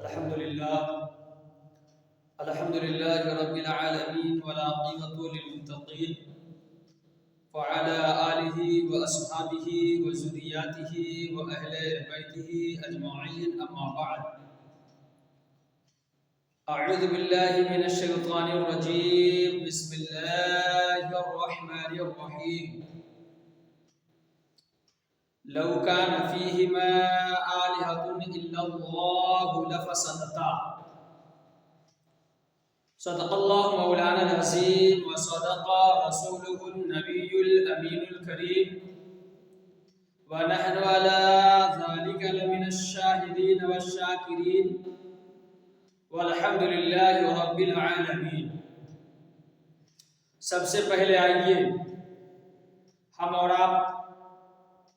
الحمد لله رب العالمين والعاقبة للمتقين وعلى آله وأصحابه وذرياته وأهل بيته أجمعين أما بعد أعوذ بالله من الشيطان الرجيم بسم الله الرحمن الرحيم لو كان فيهما آلهة إلا الله لفسدتا صدق الله مولانا العظيم وصدق رسوله النبي الأمين الكريم ونحن على ذلك لمن الشاهدين والشاكرين والحمد لله رب العالمين. سب سے پہلے آئیے ہم اور آپ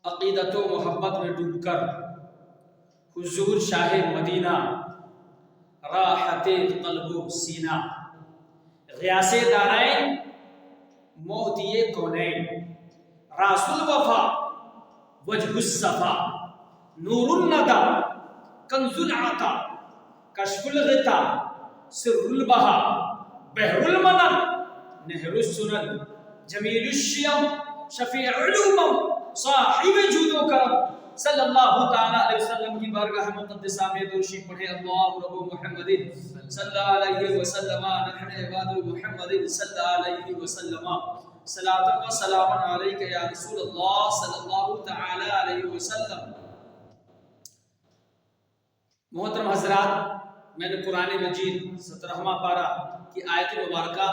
عقیدت و محبت میں ڈوب کر حضور شاہ مدینہ راحت قلب و سینہ غیاث دارین موتی کونین راس الوفا وجہ الصفا نور الندى کنز العطا کشف الغطا سر البہا بحر المنن نہر السنن جمیل الشیم شفیع الامم صاحب جود و کرم صلی اللہ تعالیٰ علیہ وسلم کی بارگاہ مقدسہ میں درشی پڑھے اللہ رب محمد صلی اللہ علیہ وسلم نحن عباد محمد صلی اللہ علیہ وسلم صلاة و سلام علیکہ یا رسول اللہ صلی اللہ تعالیٰ علیہ وسلم. محترم حضرات، میں نے قرآن مجید 17واں پارہ کی آیت مبارکہ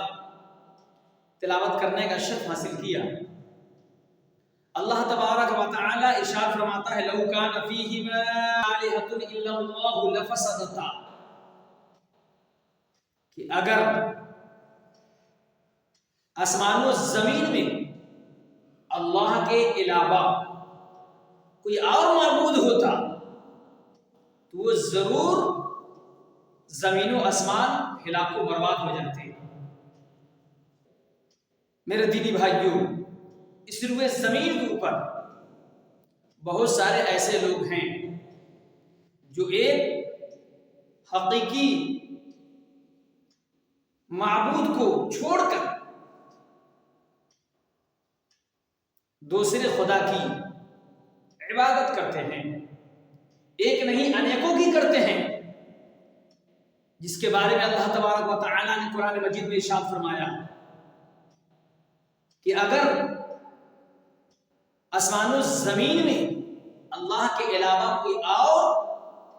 تلاوت کرنے کا شرف حاصل کیا. اللہ تبارک و تعالی ارشاد فرماتا ہے لو کان فیہما آلہۃ الا اللہ لفسدتا، کہ اگر آسمان و زمین میں اللہ کے علاوہ کوئی اور معبود ہوتا تو وہ ضرور زمین و آسمان ہلاک و برباد ہو جاتے. میرے دینی بھائیوں، اس روئے زمین کے اوپر بہت سارے ایسے لوگ ہیں جو ایک حقیقی معبود کو چھوڑ کر دوسرے خدا کی عبادت کرتے ہیں. ایک نہیں انیکوں کی کرتے ہیں، جس کے بارے میں اللہ تبارک و تعالی نے قرآن مجید میں ارشاد فرمایا کہ اگر آسمان و زمین میں اللہ کے علاوہ کوئی اور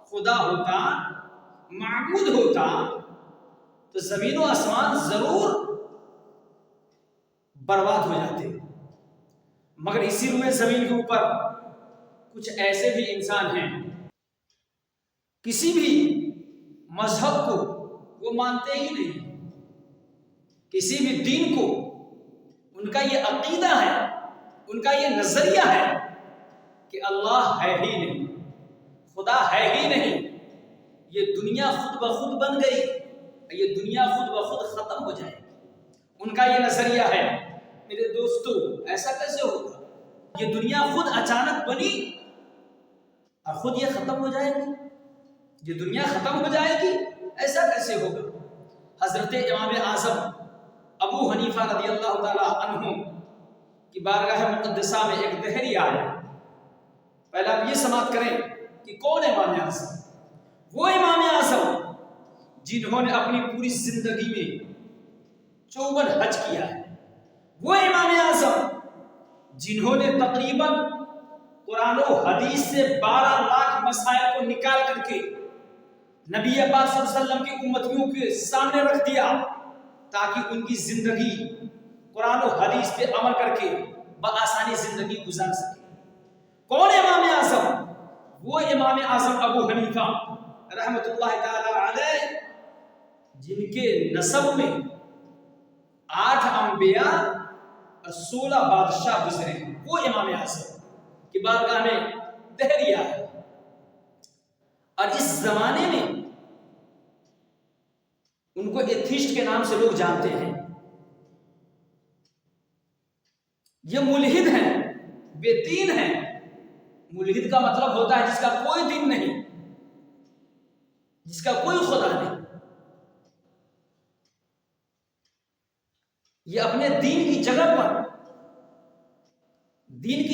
خدا ہوتا، معبود ہوتا، تو زمین و آسمان ضرور برباد ہو جاتے. مگر اسی روئے زمین کے اوپر کچھ ایسے بھی انسان ہیں، کسی بھی مذہب کو وہ مانتے ہی نہیں، کسی بھی دین کو ان کا یہ عقیدہ ہے، ان کا یہ نظریہ ہے کہ اللہ ہے ہی نہیں، خدا ہے ہی نہیں، یہ دنیا خود بخود بن گئی، یہ دنیا خود بخود ختم ہو جائے. ان کا یہ نظریہ ہے. میرے دوستو، ایسا کیسے ہوگا؟ یہ دنیا خود اچانک بنی اور خود یہ ختم ہو جائے گی؟ یہ دنیا ختم ہو جائے گی؟ ایسا کیسے ہوگا؟ حضرت امام اعظم ابو حنیفہ رضی اللہ تعالی عنہ کی بارگاہ مقدسہ میں ایک دہری آیا. پہلے آپ یہ سماعت کریں کہ کون امام اعظم؟ وہ امام اعظم جنہوں نے اپنی پوری زندگی میں 54 حج کیا ہے. وہ امام اعظم جنہوں نے تقریباً قرآن و حدیث سے 12 لاکھ مسائل کو نکال کر کے نبی پاک صلی اللہ علیہ وسلم کی امتیوں کے سامنے رکھ دیا تاکہ ان کی زندگی قرآن و حدیث پہ عمل کر کے بآسانی زندگی گزار سکے. کون امام اعظم؟ وہ امام اعظم ابو حنیفہ رحمۃ اللہ تعالی علیہ، جن کے نسب میں 8 انبیاء اور 16 بادشاہ گزرے ہیں. وہ امام اعظم کی بارگاہ میں دہری آیا. اور اس زمانے میں ان کو ایتھیسٹ کے نام سے لوگ جانتے ہیں. یہ ملحد ہیں، بے دین ہیں. ملحد کا مطلب ہوتا ہے جس کا کوئی دین نہیں. جس کا کوئی خدا نہیں، یہ اپنے دین کی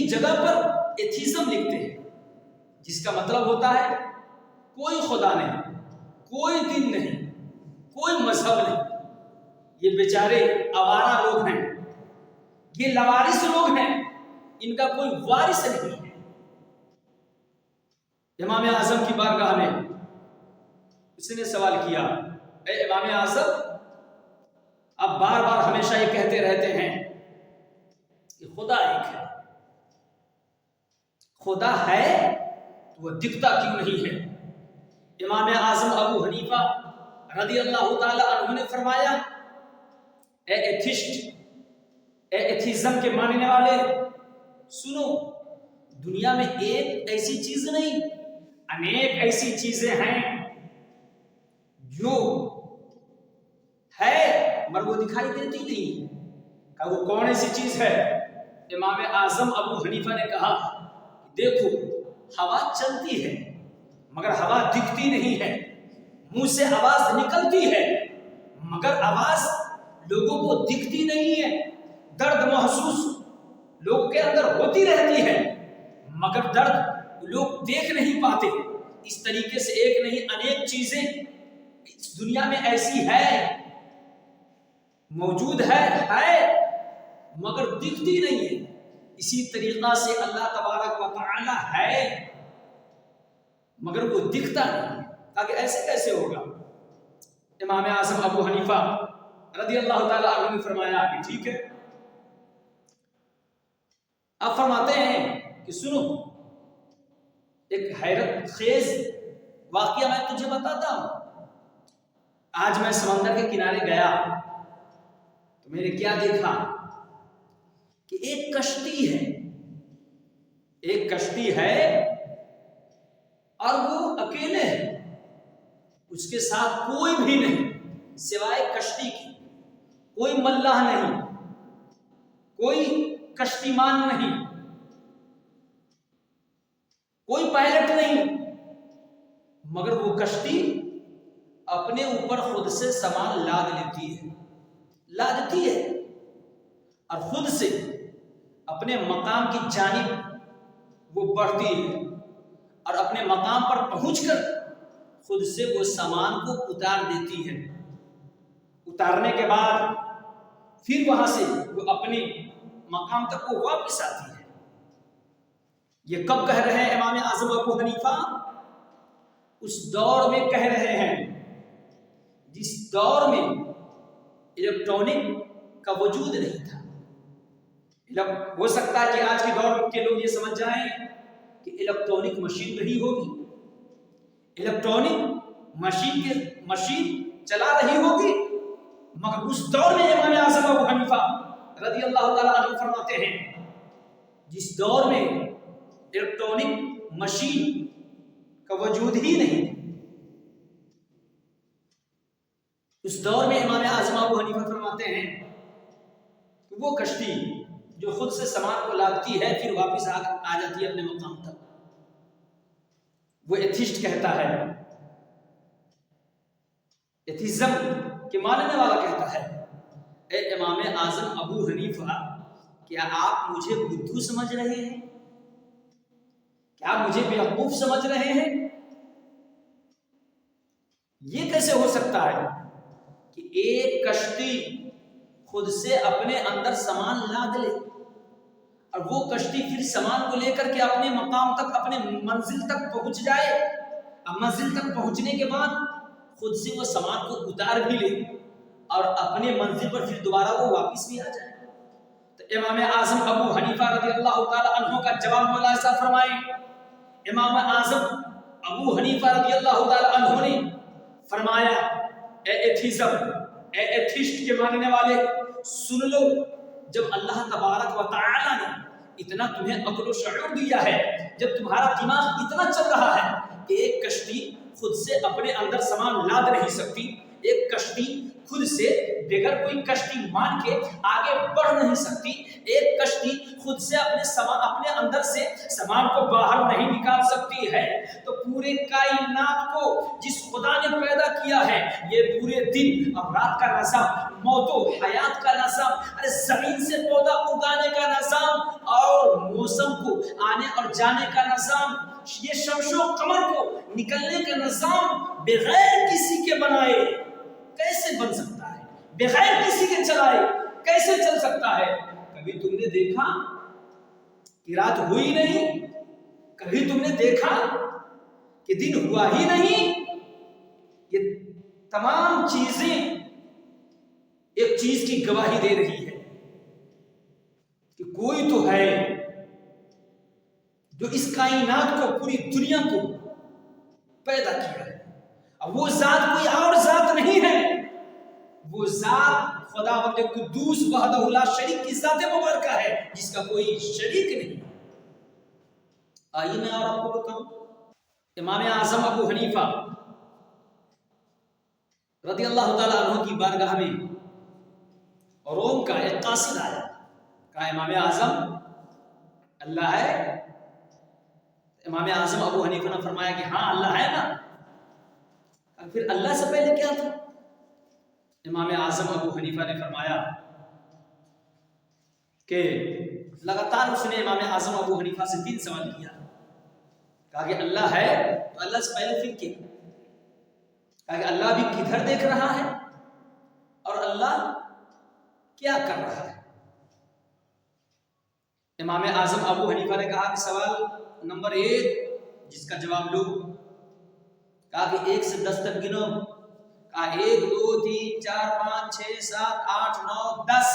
جگہ پر ایتھیزم لکھتے ہیں، جس کا مطلب ہوتا ہے کوئی خدا نہیں، کوئی دین نہیں، کوئی مذہب نہیں۔ یہ بیچارے آوارہ لوگ ہیں، یہ لوارث لوگ ہیں، ان کا کوئی وارث نہیں ہے۔ امام اعظم کی بارگاہ میں اس نے سوال کیا، اے امام اعظم، آپ بار بار ہمیشہ یہ کہتے رہتے ہیں کہ خدا ایک ہے، خدا ہے تو وہ دکھتا کیوں نہیں ہے؟ امام اعظم ابو حنیفہ رضی اللہ تعالی عنہ نے فرمایا، اے ایتھسٹ، اے ایتھیزم کے ماننے والے، سنو، دنیا میں ایک ایسی چیز نہیں، انیک ایسی چیزیں ہیں جو ہے مگر وہ دکھائی دیتی نہیں۔ کہ وہ کون ایسی چیز ہے؟ امام اعظم ابو حنیفہ نے کہا، دیکھو، ہوا چلتی ہے مگر ہوا دکھتی نہیں ہے، منہ سے آواز نکلتی ہے مگر آواز لوگوں کو دکھتی نہیں ہے، درد محسوس لوگوں کے اندر ہوتی رہتی ہے مگر درد لوگ دیکھ نہیں پاتے۔ اس طریقے سے ایک نہیں انیک چیزیں اس دنیا میں ایسی ہے، موجود ہے مگر دکھتی نہیں ہے۔ اسی طریقہ سے اللہ تبارک و تعالی ہے مگر وہ دکھتا نہیں ہے۔ تاکہ ایسے کیسے ہوگا؟ امام اعظم ابو حنیفہ رضی اللہ تعالی عنہ نے فرمایا کہ ٹھیک ہے۔ آپ فرماتے ہیں کہ سنو، ایک حیرت خیز واقعہ میں تجھے بتاتا ہوں۔ آج میں سمندر کے کنارے گیا تو میں نے کیا دیکھا کہ ایک کشتی ہے اور وہ اکیلے ہے، اس کے ساتھ کوئی بھی نہیں سوائے کشتی کی، کوئی ملاح نہیں، کوئی کشتی مان نہیں، کوئی پائلٹ نہیں، مگر وہ کشتی اپنے اوپر خود سے سامان لاد دیتی ہے اور خود سے اپنے مقام کی جانب وہ بڑھتی ہے اور اپنے مقام پر پہنچ کر خود سے وہ سامان کو اتار دیتی ہے۔ اتارنے کے بعد پھر وہاں سے وہ اپنے مقام تک وہ واپس آتی ہے۔ یہ کب کہہ رہے ہیں امام اعظم ابو حنیفہ؟ اس دور میں کہہ رہے ہیں جس دور میں الیکٹرانک کا وجود نہیں تھا۔ ہو سکتا ہے کہ آج کے دور کے لوگ یہ سمجھ جائیں کہ الیکٹرانک مشین نہیں ہوگی، الیکٹرانک مشین چلا رہی ہوگی، مگر اس دور میں امام اعظم ابو حنیفہ رضی اللہ تعالیٰ عنہ فرماتے ہیں جس دور میں الیکٹرانک مشین کا وجود ہی نہیں، اس دور میں امام اعظم ابو حنیفہ فرماتے ہیں کہ وہ کشتی جو خود سے سامان کو لادتی ہے پھر واپس آ جاتی ہے اپنے مقام تک، وہ ایتھسٹ کہتا ہے، ایتھیزم کے ماننے والا کہتا ہے، اے امام اعظم ابو حنیفہ، کیا آپ مجھے بدھو سمجھ رہے ہیں؟ کیا مجھے بیوقوف سمجھ رہے ہیں؟ یہ کیسے ہو سکتا ہے کہ ایک کشتی خود سے اپنے اندر سامان لاد لے اور وہ کشتی پھر سامان کو لے کر کے اپنے مقام تک، اپنے منزل تک پہنچ جائے، اب منزل تک پہنچنے کے بعد خود سے وہ سامان کو اتار بھی لے اور اپنے منزل پر پھر دوبارہ وہ واپس بھی آ جائے؟ تو امام اعظم ابو حنیفہ رضی اللہ تعالی عنہ کا جواب مولا ایسا فرمائے، امام اعظم ابو حنیفہ رضی اللہ تعالی عنہ نے فرمایا، اے ایتھیزم، اے ایتھسٹ کے ماننے والے، سن لو، جب اللہ تبارک و تعالی نے اتنا تمہیں عقل و شعور دیا ہے، جب تمہارا دماغ اتنا چل رہا ہے کہ ایک کشتی خود سے اپنے اندر سامان لاد نہیں سکتی، ایک کشتی خود سے بغیر کوئی کشتی مان کے آگے بڑھ نہیں سکتی، ایک کشتی خود سے اپنے اندر سے سامان کو باہر نہیں نکال سکتی ہے، تو پورے کائنات کو جس خدا نے کیا ہے، یہ پورے دن اور رات کا نظام، موت و حیات کا نظام، ارے زمین سے پودا اگانے کا نظام اور موسم کو آنے اور جانے کا نظام، یہ شمس و قمر کو نکلنے کا نظام بغیر کسی کے بنائے کیسے بن سکتا ہے؟ بغیر کسی کے چلائے کیسے چل سکتا ہے؟ کبھی تم نے دیکھا کہ رات ہوئی نہیں؟ کبھی تم نے دیکھا کہ دن ہوا ہی نہیں؟ یہ تمام چیزیں ایک چیز کی گواہی دے رہی ہے کہ کوئی تو ہے جو اس کائنات کو، پوری دنیا کو پیدا کیا ہے۔ اب وہ ذات کوئی اور ذات نہیں ہے، وہ ذات خداوند قدوس وحدہ لا شریک کی ذات مبارکہ ہے، جس کا کوئی شریک نہیں۔ آئیے میں اور آپ کو بتاؤں، امام اعظم ابو حنیفہ رضی اللہ تعالیٰ عنہ کی بارگاہ میں روم کا ایک قاصد آیا، کہا امام اعظم اللہ ہے؟ امام اعظم ابو حنیفہ نے فرمایا کہ ہاں اللہ ہے نا۔ پھر اللہ سے پہلے کیا تھا؟ امام اعظم ابو حنیفہ نے فرمایا کہ لگاتار اس نے امام اعظم ابو حنیفہ سے 3 سوال کیا، کہا کہ اللہ ہے تو اللہ سے پہلے پھر کیا؟ کہا کہ اللہ بھی کدھر دیکھ رہا ہے اور اللہ کیا کر رہا ہے؟ امام اعظم ابو حنیفہ نے کہا کہ سوال نمبر 1 جس کا جواب لو، کہا کہ 1 سے 10 تک گنو، کہا 1 2 3 4 5 6 7 8 9 10۔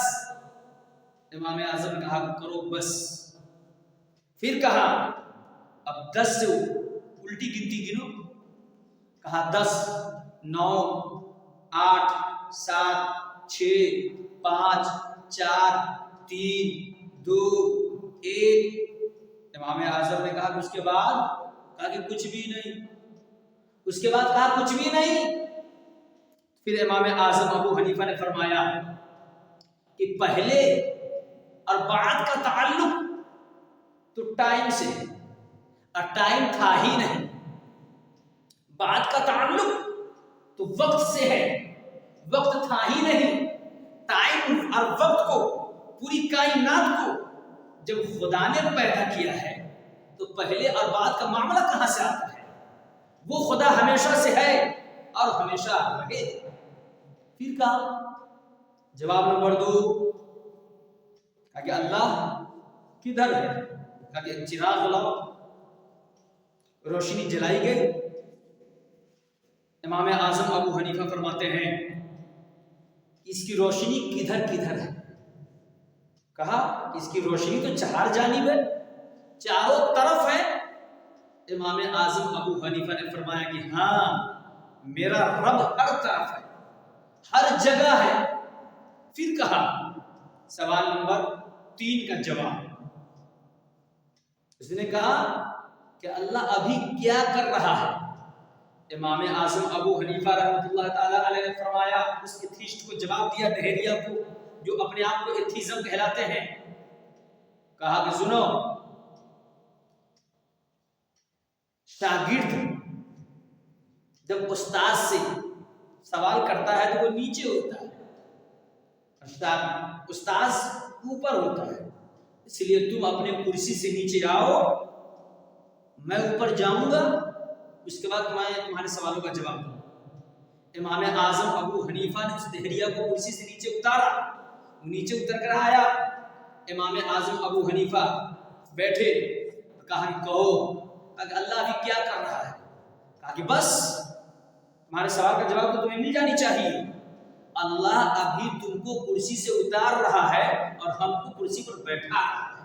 امام اعظم نے کہا کرو بس۔ پھر کہا اب 10 سے الٹی گنتی گنو، کہا 10 9 8 7 6 5 4 3 2 1۔ امام اعظم نے کہا کہ اس کے بعد، کہا کہ کچھ بھی نہیں۔ اس کے بعد کہا کچھ بھی نہیں۔ پھر امام اعظم ابو حنیفہ نے فرمایا کہ پہلے اور بعد کا تعلق تو ٹائم سے، اور ٹائم تھا ہی نہیں۔ بعد کا تعلق تو وقت سے ہے، وقت تھا ہی نہیں۔ ٹائم اور وقت کو، پوری کائنات کو جب خدا نے پیدا کیا ہے تو پہلے اور بعد کا معاملہ کہاں سے آتا ہے؟ وہ خدا ہمیشہ سے ہے اور ہمیشہ رہے۔ پھر کہا جواب نمبر 2، کہا کہ اللہ کدھر ہے؟ کہا کہ چراغ لاؤ۔ روشنی جلائی گئی۔ امام اعظم ابو حنیفہ فرماتے ہیں اس کی روشنی کدھر کدھر ہے؟ کہا اس کی روشنی تو 4 جانب ہے، چاروں طرف ہے۔ امام اعظم ابو حنیفہ نے فرمایا کہ ہاں میرا رب ہر طرف ہے، ہر جگہ ہے۔ پھر کہا سوال نمبر 3 کا جواب، اس نے کہا کہ اللہ ابھی کیا کر رہا ہے؟ امام اعظم ابو حنیفہ رحمۃ اللہ تعالی علیہ نے فرمایا، اس ایتھیسٹ کو جواب دیا، دہریہ کو جو اپنے آپ کو ایتھیزم کہلاتے ہیں، کہا کہ سنو، شاگرد جب استاد سے سوال کرتا ہے تو وہ نیچے ہوتا ہے، استاد اوپر ہوتا ہے، اس لیے تم اپنے کرسی سے نیچے آؤ، میں اوپر جاؤں گا، اس کے بعد میں تمہارے سوالوں کا جواب دوں۔ امام اعظم ابو حنیفہ نے اس دہریہ کو کرسی سے نیچے اتارا، نیچے اتر کر آیا۔ امام اعظم ابو حنیفہ بیٹھے، کہا کہ کہو، کہ اللہ ابھی کیا کر رہا ہے؟ کہا کہ بس تمہارے سوال کا جواب تو تمہیں مل جانی چاہیے، اللہ ابھی تم کو کرسی سے اتار رہا ہے اور ہم کو کرسی پر بیٹھا رہا ہے۔